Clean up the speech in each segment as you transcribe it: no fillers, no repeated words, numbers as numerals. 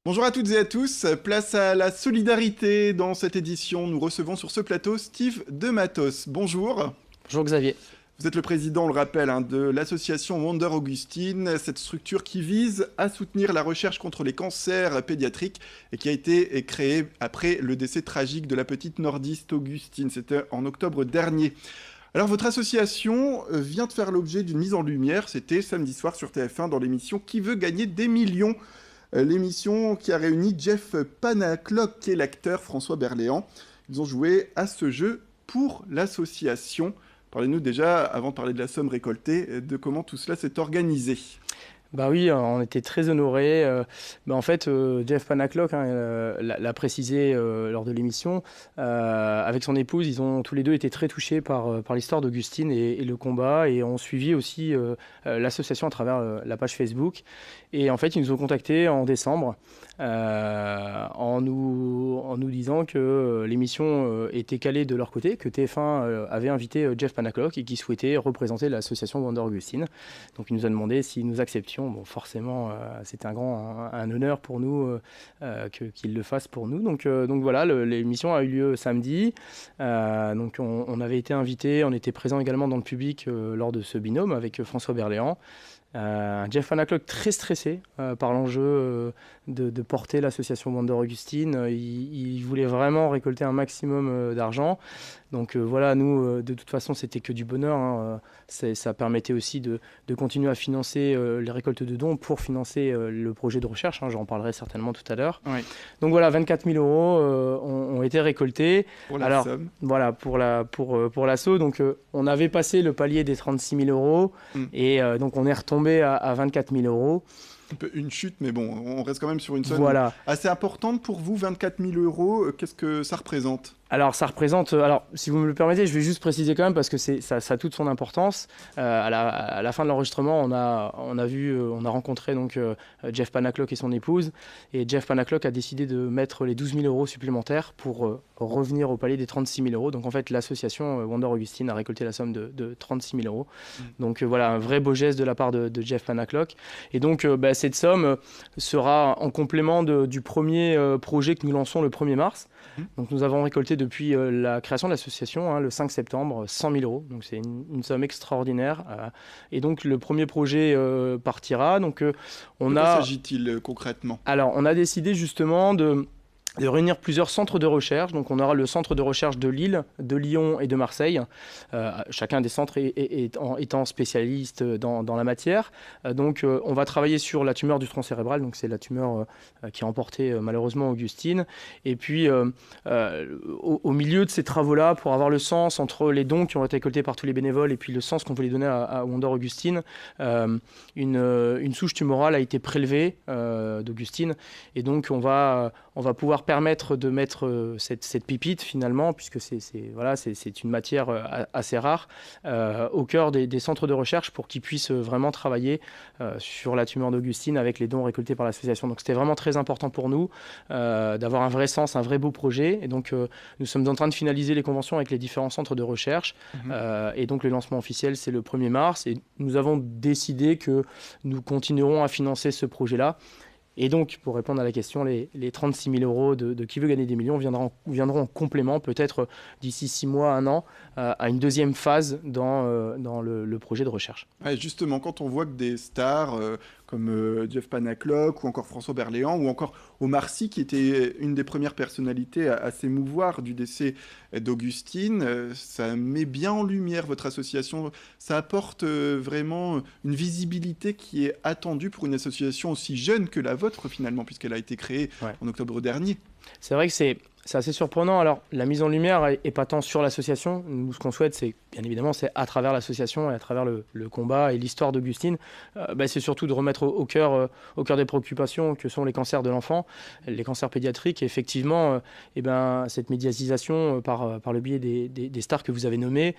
Bonjour à toutes et à tous, place à la solidarité dans cette édition. Nous recevons sur ce plateau Steve de Matos. Bonjour. Bonjour Xavier. Vous êtes le président, on le rappelle, de l'association Wonder Augustine, cette structure qui vise à soutenir la recherche contre les cancers pédiatriques et qui a été créée après le décès tragique de la petite nordiste Augustine. C'était en octobre dernier. Alors votre association vient de faire l'objet d'une mise en lumière, c'était samedi soir sur TF1 dans l'émission Qui veut gagner des millions ? L'émission qui a réuni Jeff Panaclock et l'acteur François Berléand. Ils ont joué à ce jeu pour l'association. Parlez-nous déjà, avant de parler de la somme récoltée, de comment tout cela s'est organisé. Bah oui, on était très honorés. En fait, Jeff Panaclock l'a précisé lors de l'émission. Avec son épouse, ils ont tous les deux été très touchés par l'histoire d'Augustine et le combat, et ont suivi aussi l'association à travers la page Facebook. Et en fait, ils nous ont contactés en décembre en nous disant que l'émission était calée de leur côté, que TF1 avait invité Jeff Panaclock et qu'il souhaitait représenter l'association Wonder Augustine. Donc il nous a demandé si nous acceptions. Bon, forcément, c'était un honneur pour nous qu'il le fasse pour nous. Donc voilà, l'émission a eu lieu samedi. Donc on avait été invités, on était présents également dans le public lors de ce binôme avec François Berléand. Jeff Panaclock très stressé par l'enjeu de porter l'association Wonder Augustine. Il voulait vraiment récolter un maximum d'argent. Donc voilà, nous, de toute façon, c'était que du bonheur. Ça permettait aussi de continuer à financer les récoltes de dons pour financer le projet de recherche. J'en parlerai certainement tout à l'heure. Oui. Donc voilà, 24 000 euros ont été récoltés. Pour la somme. Voilà, pour l'asso. Donc on avait passé le palier des 36 000 euros. Et donc on est retombé à 24 000 euros. Une chute, mais bon, on reste quand même sur une somme assez importante pour vous, 24 000 euros. Qu'est-ce que ça représente ? Alors ça représente, si vous me le permettez, je vais juste préciser quand même parce que ça a toute son importance. À la fin de l'enregistrement, on a rencontré donc Jeff Panaclock et son épouse, et Jeff Panaclock a décidé de mettre les 12 000 euros supplémentaires pour revenir au palier des 36 000 euros. Donc en fait, l'association Wonder Augustine a récolté la somme de 36 000 euros. Donc voilà, un vrai beau geste de la part de Jeff Panaclock. Et donc cette somme sera en complément du premier projet que nous lançons le 1er mars. Donc nous avons récolté depuis la création de l'association, le 5 septembre, 100 000 euros. Donc c'est une somme extraordinaire. Et donc le premier projet partira. Donc, de quoi s'agit-il concrètement ? Alors on a décidé justement de réunir plusieurs centres de recherche. Donc on aura le centre de recherche de Lille, de Lyon et de Marseille, chacun des centres étant spécialiste dans la matière. Donc on va travailler sur la tumeur du tronc cérébral, donc c'est la tumeur qui a emporté malheureusement Augustine. Et puis au milieu de ces travaux-là, pour avoir le sens entre les dons qui ont été récoltés par tous les bénévoles et puis le sens qu'on voulait donner à Wonder Augustine, une souche tumorale a été prélevée d'Augustine, et donc on va pouvoir permettre de mettre cette pipite finalement, puisque c'est une matière assez rare, au cœur des centres de recherche pour qu'ils puissent vraiment travailler sur la tumeur d'Augustine avec les dons récoltés par l'association. Donc c'était vraiment très important pour nous d'avoir un vrai sens, un vrai beau projet. Et donc nous sommes en train de finaliser les conventions avec les différents centres de recherche. Et donc le lancement officiel, c'est le 1er mars. Et nous avons décidé que nous continuerons à financer ce projet-là. Et donc, pour répondre à la question, les 36 000 euros de Qui veut gagner des millions viendront en complément, peut-être d'ici 6 mois, 1 an, à une deuxième phase dans le projet de recherche. Ouais, justement, quand on voit que des stars comme Jeff Panaclock ou encore François Berléand ou encore Omar Sy, qui était une des premières personnalités à s'émouvoir du décès d'Augustine, ça met bien en lumière votre association. Ça apporte vraiment une visibilité qui est attendue pour une association aussi jeune que la vôtre finalement, puisqu'elle a été créée en octobre dernier. C'est vrai que c'est assez surprenant. Alors, la mise en lumière est pas tant sur l'association. Nous, ce qu'on souhaite, c'est, bien évidemment, c'est à travers l'association et à travers le combat et l'histoire d'Augustine, c'est surtout de remettre au cœur des préoccupations que sont les cancers de l'enfant, les cancers pédiatriques. Et effectivement, cette médiatisation par le biais des stars que vous avez nommées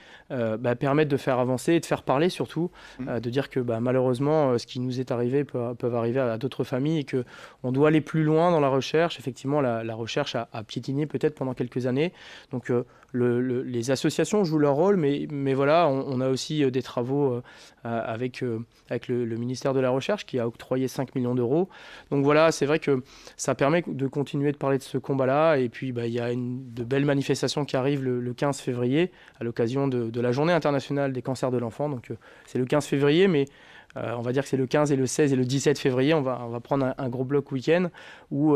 permettent de faire avancer et de faire parler surtout, de dire que malheureusement, ce qui nous est arrivé peut arriver à d'autres familles et qu'on doit aller plus loin dans la recherche. Effectivement, la recherche a piétiné peut-être pendant quelques années. Donc les associations jouent leur rôle, mais mais voilà, on a aussi des travaux avec le ministère de la Recherche qui a octroyé 5 millions d'euros. Donc voilà, c'est vrai que ça permet de continuer de parler de ce combat-là. Et puis, il y a de belles manifestations qui arrivent le 15 février à l'occasion de la Journée internationale des cancers de l'enfant. Donc c'est le 15 février, mais on va dire que c'est le 15 et le 16 et le 17 février. On va prendre un gros bloc week-end où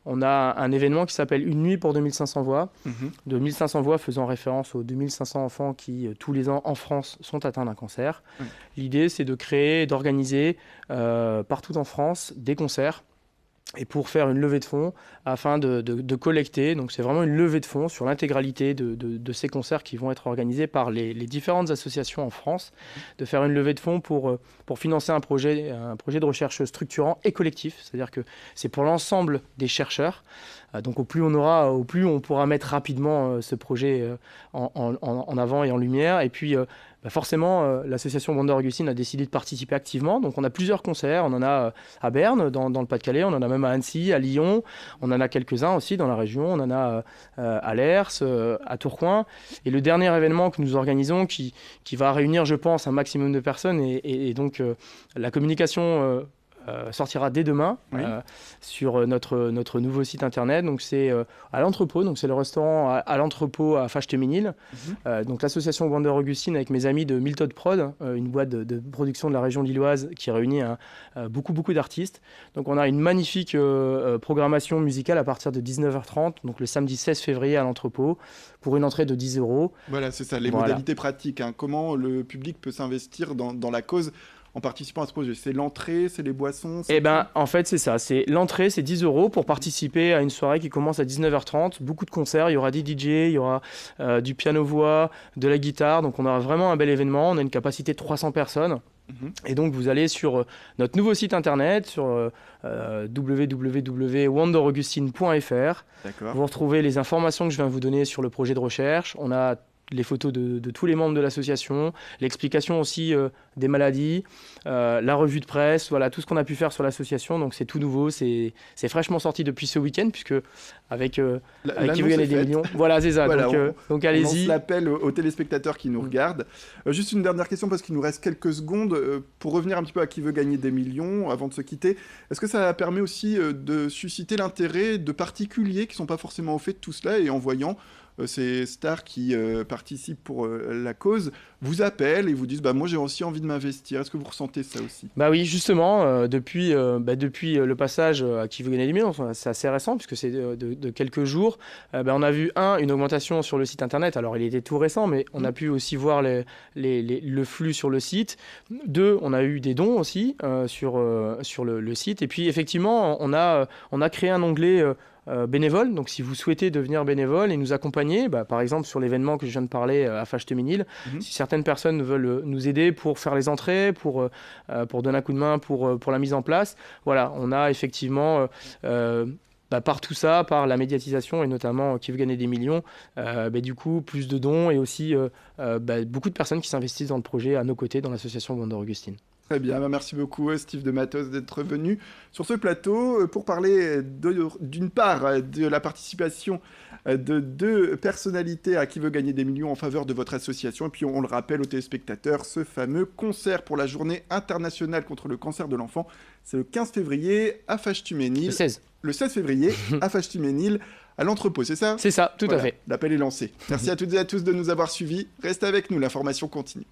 on a un événement qui s'appelle Une nuit pour 2500 voix. 2500 voix faisant référence aux 2500 enfants qui, tous les ans en France, sont atteints d'un cancer. L'idée, c'est de créer et d'organiser partout en France des concerts. Et pour faire une levée de fonds afin de collecter. Donc c'est vraiment une levée de fonds sur l'intégralité de ces concerts qui vont être organisés par les différentes associations en France, de faire une levée de fonds pour financer un projet de recherche structurant et collectif. C'est-à-dire que c'est pour l'ensemble des chercheurs. Donc au plus on pourra mettre rapidement ce projet en avant et en lumière. Et puis forcément, l'association Wonder Augustine a décidé de participer activement. Donc on a plusieurs concerts. On en a à Berne, dans le Pas-de-Calais. On en a même à Annecy, à Lyon. On en a quelques-uns aussi dans la région. On en a à Lers, à Tourcoing. Et le dernier événement que nous organisons, qui va réunir, je pense, un maximum de personnes, et donc la communication sortira dès demain sur notre nouveau site internet. Donc c'est à l'entrepôt, donc c'est le restaurant à l'entrepôt à Fâche-Téménil. Donc l'association Wonder Augustine avec mes amis de Milton Prod, une boîte de production de la région lilloise qui réunit beaucoup d'artistes. Donc on a une magnifique programmation musicale à partir de 19h30, donc le samedi 16 février à l'entrepôt, pour une entrée de 10 €. Voilà, c'est ça, les modalités pratiques. Comment le public peut s'investir dans la cause en participant à ce projet? C'est l'entrée, c'est les boissons? En fait, c'est ça. C'est l'entrée, c'est 10 € pour participer à une soirée qui commence à 19h30. Beaucoup de concerts, il y aura des DJ, il y aura du piano-voix, de la guitare. Donc on aura vraiment un bel événement. On a une capacité de 300 personnes. Et donc vous allez sur notre nouveau site internet, sur www.wonderaugustine.fr. Vous retrouvez les informations que je viens de vous donner sur le projet de recherche. On a les photos de tous les membres de l'association, l'explication aussi des maladies, la revue de presse, voilà, tout ce qu'on a pu faire sur l'association. Donc c'est tout nouveau, c'est fraîchement sorti depuis ce week-end, puisque avec qui veut gagner des millions. Voilà, c'est ça. Voilà, donc allez-y. On lance l'appel aux téléspectateurs qui nous regardent. Juste une dernière question, parce qu'il nous reste quelques secondes, pour revenir un petit peu à qui veut gagner des millions, avant de se quitter. Est-ce que ça permet aussi de susciter l'intérêt de particuliers qui ne sont pas forcément au fait de tout cela, et en voyant ces stars qui participent pour la cause vous appellent et vous disent moi j'ai aussi envie de m'investir? Est-ce que vous ressentez ça aussi? Oui, justement, depuis le passage à Qui veut gagner des millions, c'est assez récent puisque c'est de quelques jours, on a vu une augmentation sur le site internet. Alors il était tout récent, mais on a pu aussi voir le flux sur le site. 2, on a eu des dons aussi sur le site. Et puis effectivement, on a créé un onglet bénévole. Donc si vous souhaitez devenir bénévole et nous accompagner, par exemple sur l'événement que je viens de parler à Fâche-Téménil, si certaines personnes veulent nous aider pour faire les entrées, pour donner un coup de main pour la mise en place, voilà, on a effectivement par tout ça, par la médiatisation et notamment Qui veut gagner des millions, du coup plus de dons et aussi beaucoup de personnes qui s'investissent dans le projet à nos côtés dans l'association Wonder Augustine. Très bien, merci beaucoup Steve de Matos d'être venu sur ce plateau pour parler d'une part de la participation de 2 personnalités à Qui veut gagner des millions en faveur de votre association, et puis on le rappelle aux téléspectateurs, ce fameux concert pour la journée internationale contre le cancer de l'enfant, c'est le 15 février à Fâche-Téménil. Le 16 février à Fâche-Téménil, à l'entrepôt, c'est ça? C'est ça, tout à fait. L'appel est lancé. Merci à toutes et à tous de nous avoir suivis. Restez avec nous, l'information continue.